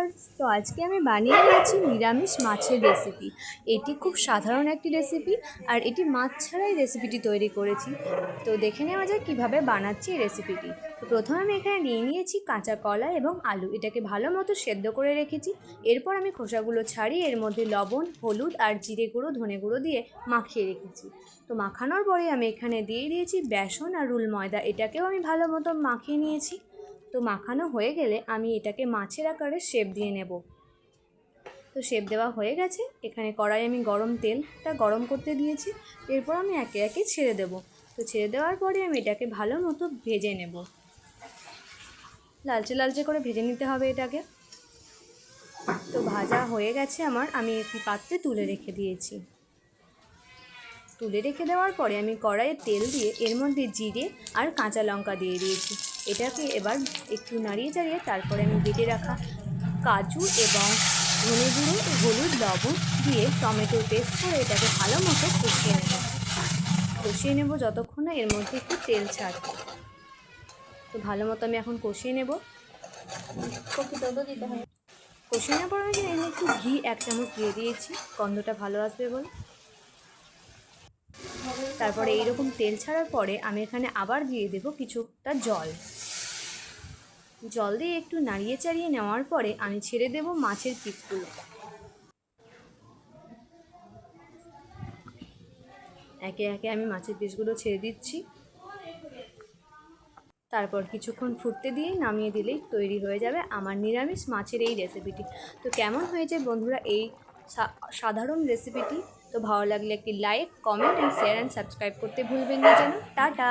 Viewers, তো আজকে আমি বানিয়ে নিয়েছি নিরামিষ মাছের রেসিপি। এটি খুব সাধারণ একটি রেসিপি, আর এটি মাছ ছাড়াই রেসিপিটি তৈরি করেছি। তো দেখে নেওয়া যায় কীভাবে বানাচ্ছি এই রেসিপিটি। তো প্রথমে আমি এখানে নিয়ে নিয়েছি কাঁচা কলা এবং আলু, এটাকে ভালো মতো সেদ্ধ করে রেখেছি। এরপর আমি খোসাগুলো ছাড়িয়ে এর মধ্যে লবণ, হলুদ আর জিরে গুঁড়ো, ধনে গুঁড়ো দিয়ে মাখিয়ে রেখেছি। তো মাখানোর পরে আমি এখানে দিয়ে দিয়েছি বেসন আর রুল ময়দা, এটাকেও আমি ভালো মতো মাখিয়ে নিয়েছি। তো মাখানো হয়ে গেলে আমি এটাকে মাছের আকারে শেপ দিয়ে নেব। তো শেপ দেওয়া হয়ে গেছে। এখানে কড়াই আমি তেলটা গরম করতে দিয়েছি। এরপর আমি একে একে ছেড়ে দেব। তো ছেড়ে দেওয়ার পরে আমি এটাকে ভালো মতো ভেজে নেব, লালচে লালচে করে ভেজে নিতে হবে এটাকে। তো ভাজা হয়ে গেছে আমার, আমি একটি পাত্রে তুলে রেখে দিয়েছি। তুলে রেখে দেওয়ার পরে আমি কড়াইয়ে তেল দিয়ে এর মধ্যে জিরে আর কাঁচা লঙ্কা দিয়ে দিয়েছি। এটাকে এবার একটু নাড়িয়ে চাড়িয়ে তারপরে আমি বেটে রাখা কাজু এবং ধনে গুঁড়ো, হলুদ, লবণ দিয়ে টমেটোর পেস্ট করে এটাকে ভালো মতো কষিয়ে নেব যতক্ষণ না এর মধ্যে একটু তেল ছাড়বে। তো ভালো মতো আমি এখন কষিয়ে নেব। কষিয়ে নেওয়ার পর আমি এখানে একটু ঘি 1 চামচ দিয়ে দিয়েছি, গন্ধটা ভালো আসবে বলে। তারপরে এইরকম তেল ছাড়ার পরে আমি এখানে আবার দিয়ে দেব কিছুটা জল দিয়ে একটু নাড়িয়ে চাড়িয়ে নেওয়ার পরে আমি ছেড়ে দেব মাছের পিসগুলো। একে একে আমি মাছের পিসগুলো ছেড়ে দিচ্ছি। তারপর কিছুক্ষণ ফুটতে দিয়ে নামিয়ে দিলেই তৈরি হয়ে যাবে আমার নিরামিষ মাছের এই রেসিপিটি। তো কেমন হয়েছে বন্ধুরা এই সাধারণ রেসিপিটি? তো ভালো লাগলে একটি like, comment and share and subscribe করতে ভুলবেন না যেন। টাটা।